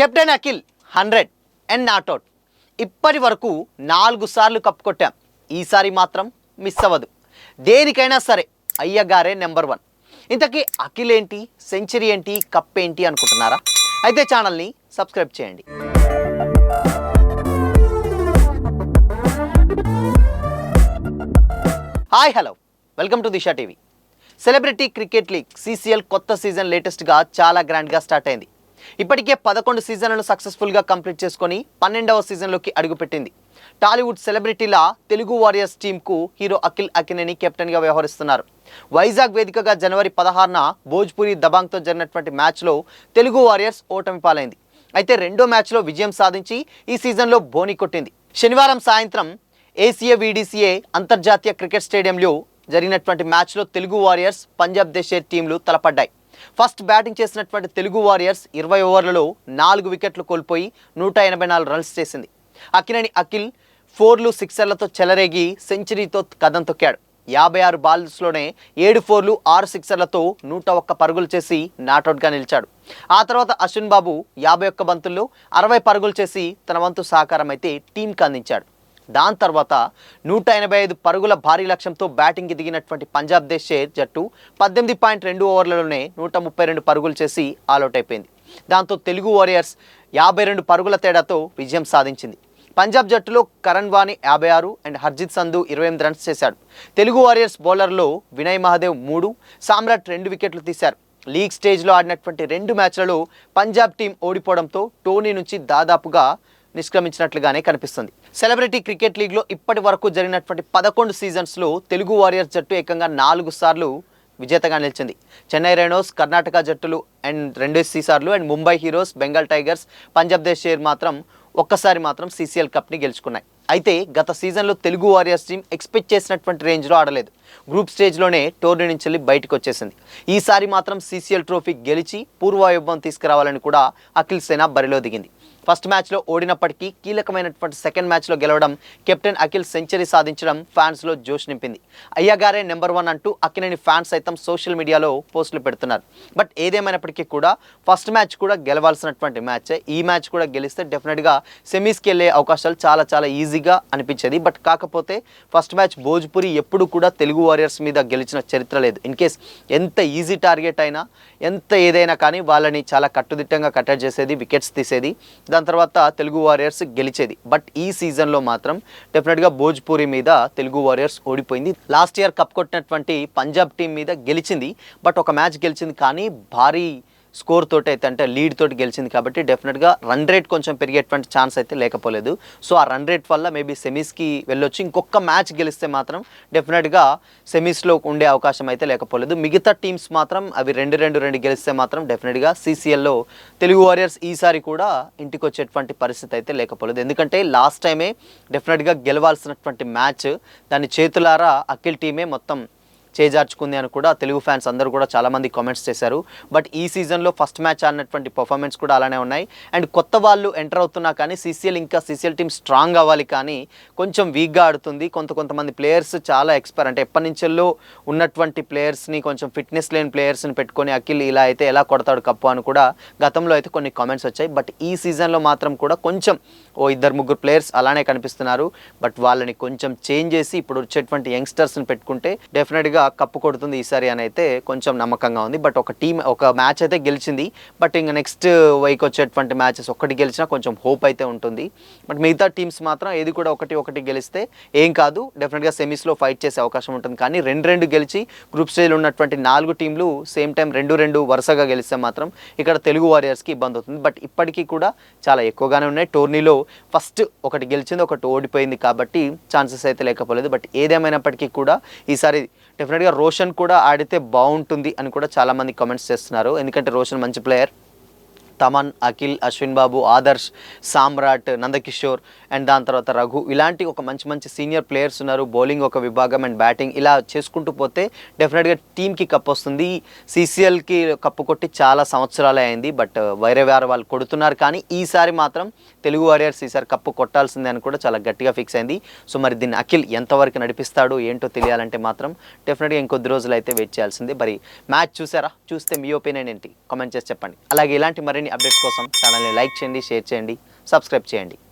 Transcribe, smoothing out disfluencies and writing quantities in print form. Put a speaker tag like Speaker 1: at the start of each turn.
Speaker 1: Captain Akhil 100 and not out. ఇప్పటి వరకు 4 సార్లు కప్ కొట్టాం. ఈసారి మాత్రం మిస్ అవ్వదు. దేనికైనా సరే అయ్యగారే నెంబర్ 1. ఇంతకీ అఖిల్ ఏంటి, సెంచరీ ఏంటి, కప్ ఏంటి అనుకుంటున్నారా? అయితే ఛానల్ని సబ్స్క్రైబ్ చేయండి. Hi hello, welcome to Disha TV. Celebrity cricket league CCL కొత్త సీజన్ లేటెస్ట్గా చాలా గ్రాండ్గా స్టార్ట్ అయింది. ఇప్పటికే 11 సీజన్లను సక్సెస్ఫుల్గా కంప్లీట్ చేసుకొని 12వ సీజన్లోకి అడుగుపెట్టింది. టాలీవుడ్ సెలబ్రిటీల తెలుగు వారియర్స్ టీంకు హీరో అఖిల్ అక్కినేని కెప్టెన్గా వ్యవహరిస్తున్నారు. వైజాగ్ వేదికగా జనవరి 16న భోజ్పురి దబాంగ్తో జరిగినటువంటి మ్యాచ్లో తెలుగు వారియర్స్ ఓటమి పాలైంది. అయితే రెండో మ్యాచ్లో విజయం సాధించి ఈ సీజన్లో బోని కొట్టింది. శనివారం సాయంత్రం ACA-VDCA అంతర్జాతీయ క్రికెట్ స్టేడియంలో జరిగినటువంటి మ్యాచ్లో తెలుగు వారియర్స్, పంజాబ్ దేశేర్ టీంలు తలపడ్డాయి. ఫస్ట్ బ్యాటింగ్ చేసినటువంటి తెలుగు వారియర్స్ 20 ఓవర్లలో 4 వికెట్లు కోల్పోయి 184 రన్స్ చేసింది. అక్కినేని అఖిల్ 4లు 6ర్లతో చెలరేగి సెంచరీతో కదం తొక్కాడు. 56 బాల్స్లోనే 7 4లు 6 6ర్లతో 101 పరుగులు చేసి నాట్అవుట్గా నిలిచాడు. ఆ తర్వాత అశ్విన్ బాబు 51 బంతుల్లో 60 పరుగులు చేసి తన వంతు సహకారం అయితే టీంకి అందించాడు. దాని తర్వాత 185 పరుగుల భారీ లక్ష్యంతో బ్యాటింగ్కి దిగినటువంటి పంజాబ్ దేశేర్ జట్టు 18.2 ఓవర్లలోనే 132 పరుగులు చేసి ఆల్అవుట్ అయిపోయింది. దాంతో తెలుగు వారియర్స్ 52 పరుగుల తేడాతో విజయం సాధించింది. పంజాబ్ జట్టులో కరణ్ వాణి 56 అండ్ హర్జిత్ సంధు 28 రన్స్ చేశాడు. తెలుగు వారియర్స్ బౌలర్లో వినయ్ మహాదేవ్ 3, సామ్రాట్ 2 వికెట్లు తీశారు. లీగ్ స్టేజ్లో ఆడినటువంటి 2 మ్యాచ్లలో పంజాబ్ టీం ఓడిపోవడంతో టోర్నీ నుంచి దాదాపుగా నిష్క్రమించినట్లుగానే కనిపిస్తుంది. సెలబ్రిటీ క్రికెట్ లీగ్లో ఇప్పటి వరకు జరిగినటువంటి 11 సీజన్స్లో తెలుగు వారియర్స్ జట్టు ఏకంగా 4 సార్లు విజేతగా నిలిచింది. చెన్నై రైనోస్, కర్ణాటక జట్టులు అండ్ 2 సార్లు and Mumbai heroes, Bengal tigers, Punjab దేశేర్ మాత్రం ఒక్కసారి మాత్రం CCL కప్ని గెలుచుకున్నాయి. అయితే గత సీజన్లో తెలుగు వారియర్స్ టీం ఎక్స్పెక్ట్ చేసినటువంటి రేంజ్లో ఆడలేదు. గ్రూప్ స్టేజ్లోనే టోర్నీ నుంచి వెళ్ళి బయటకు వచ్చేసింది. ఈసారి మాత్రం CCL ట్రోఫీ గెలిచి పూర్వవైభవం తీసుకురావాలని కూడా అఖిల్ సేన బరిలో దిగింది. ఫస్ట్ మ్యాచ్లో ఓడినప్పటికీ కీలకమైనటువంటి సెకండ్ మ్యాచ్లో గెలవడం, కెప్టెన్ అఖిల్ సెంచరీ సాధించడం ఫ్యాన్స్లో జోష్ నింపింది. అయ్యగారే నెంబర్ 1 అంటూ అక్కినేని ఫ్యాన్స్ సైతం సోషల్ మీడియాలో పోస్టులు పెడుతున్నారు. బట్ ఏదేమైనప్పటికీ కూడా ఫస్ట్ మ్యాచ్ కూడా గెలవాల్సినటువంటి మ్యాచే. ఈ మ్యాచ్ కూడా గెలిస్తే డెఫినెట్గా సెమీస్కి వెళ్ళే అవకాశాలు చాలా ఈజీగా అనిపించేది. బట్ కాకపోతే ఫస్ట్ మ్యాచ్ భోజ్పురి ఎప్పుడు కూడా తెలుగు వారియర్స్ మీద గెలిచిన చరిత్ర లేదు. ఇన్ కేస్ ఎంత ఈజీ టార్గెట్ అయినా, ఎంత ఏదైనా కానీ వాళ్ళని చాలా కట్టుదిట్టంగా కట్టడి చేసేది, వికెట్స్ తీసేది. దాని తర్వాత తెలుగు వారియర్స్ గెలిచేది. బట్ ఈ సీజన్లో మాత్రం డెఫినెట్గా భోజ్పురి మీద తెలుగు వారియర్స్ ఓడిపోయింది. లాస్ట్ ఇయర్ కప్ కొట్టినటువంటి పంజాబ్ టీం మీద గెలిచింది. బట్ ఒక మ్యాచ్ గెలిచింది కానీ భారీ స్కోర్ తోటి అయితే, అంటే లీడ్ తోటి గెలిచింది కాబట్టి డెఫినెట్గా రన్ రేట్ కొంచెం పెరిగేటువంటి ఛాన్స్ అయితే లేకపోలేదు. సో ఆ రన్ రేట్ వల్ల మేబీ సెమీస్కి వెళ్ళొచ్చు. ఇంకొక మ్యాచ్ గెలిస్తే మాత్రం డెఫినెట్గా సెమీస్లో ఉండే అవకాశం అయితే లేకపోలేదు. మిగతా టీమ్స్ మాత్రం అవి 2-2 గెలిస్తే మాత్రం డెఫినెట్గా CCLలో తెలుగు వారియర్స్ ఈసారి కూడా ఇంటికి వచ్చేటువంటి పరిస్థితి అయితే లేకపోలేదు. ఎందుకంటే లాస్ట్ టైమే డెఫినెట్గా గెలవాల్సినటువంటి మ్యాచ్ దాని చేతులారా అఖిల్ టీమే మొత్తం చేజార్చుకుంది అని కూడా తెలుగు ఫ్యాన్స్ అందరూ కూడా చాలామంది కామెంట్స్ చేశారు. బట్ ఈ సీజన్లో ఫస్ట్ మ్యాచ్ ఆడినటువంటి పర్ఫార్మెన్స్ కూడా అలానే ఉన్నాయి. అండ్ కొత్త వాళ్ళు ఎంటర్ అవుతున్నా కానీ CCL టీమ్ స్ట్రాంగ్ అవ్వాలి, కానీ కొంచెం వీక్గా ఆడుతుంది. కొంతమంది ప్లేయర్స్ చాలా ఎక్స్పైర్, అంటే ఎప్పటి నుంచెల్లో ఉన్నటువంటి ప్లేయర్స్ని, కొంచెం ఫిట్నెస్ లేని ప్లేయర్స్ని పెట్టుకొని అఖిల్ ఇలా అయితే ఎలా కొడతాడు కప్పు అని కూడా గతంలో అయితే కొన్ని కామెంట్స్ వచ్చాయి. బట్ ఈ సీజన్లో మాత్రం కూడా కొంచెం 2-3 ప్లేయర్స్ అలానే కనిపిస్తున్నారు. బట్ వాళ్ళని కొంచెం చేంజ్ చేసి ఇప్పుడు వచ్చేటువంటి యంగ్స్టర్స్ని పెట్టుకుంటే డెఫినెట్గా కప్పు కొడుతుంది ఈసారి అని అయితే కొంచెం నమ్మకంగా ఉంది. బట్ ఒక మ్యాచ్ అయితే గెలిచింది. బట్ ఇంకా నెక్స్ట్ వీక్ వచ్చేటువంటి మ్యాచెస్ ఒక్కటి గెలిచినా కొంచెం హోప్ అయితే ఉంటుంది. బట్ మిగతా టీమ్స్ మాత్రం ఏది కూడా ఒకటి గెలిస్తే ఏం కాదు, డెఫినెట్గా సెమీస్లో ఫైట్ చేసే అవకాశం ఉంటుంది. కానీ 2-2 గెలిచి గ్రూప్ స్టేజ్లో ఉన్నటువంటి 4 టీంలు సేమ్ టైం 2-2 వరుసగా గెలిస్తే మాత్రం ఇక్కడ తెలుగు వారియర్స్కి ఇబ్బంది అవుతుంది. బట్ ఇప్పటికీ కూడా చాలా ఎక్కువగానే ఉన్నాయి. టోర్నీలో ఫస్ట్ ఒకటి గెలిచింది, ఒకటి ఓడిపోయింది కాబట్టి ఛాన్సెస్ అయితే లేకపోలేదు. బట్ ఏదేమైనప్పటికీ కూడా ఈసారి డెఫినెట్గా రోషన్ కూడా ఆడితే బాగుంటుంది అని కూడా చాలామంది కామెంట్స్ చేస్తున్నారు. ఎందుకంటే రోషన్ మంచి player. Thaman, Akhil, Ashwin Babu, Adarsh, Samrat, Nandakishore and దాని తర్వాత రఘు, ఇలాంటి ఒక మంచి సీనియర్ ప్లేయర్స్ ఉన్నారు. బౌలింగ్ ఒక విభాగం అండ్ బ్యాటింగ్, ఇలా చేసుకుంటూ పోతే డెఫినెట్గా టీంకి కప్ వస్తుంది. CCLకి కప్పు కొట్టి చాలా సంవత్సరాలే అయింది. బట్ వేరే వాళ్ళు కొడుతున్నారు, కానీ ఈసారి మాత్రం తెలుగు వారియర్స్ ఈసారి కప్పు కొట్టాల్సిందే అని కూడా చాలా గట్టిగా ఫిక్స్ అయింది. సో మరి దీన్ని అఖిల్ ఎంతవరకు నడిపిస్తాడు ఏంటో తెలియాలంటే మాత్రం డెఫినెట్గా ఇంకొద్ది రోజులు అయితే వెయిట్ చేయాల్సిందే. మరి మ్యాచ్ చూసారా? చూస్తే మీ ఒపీనియన్ ఏంటి కామెంట్ చేసి చెప్పండి. అలాగే ఇలాంటి మరిన్ని మరిన్ని అప్డేట్స్ కోసం ఛానల్ని లైక్ చేయండి, షేర్ చేయండి, సబ్స్క్రైబ్ చేయండి.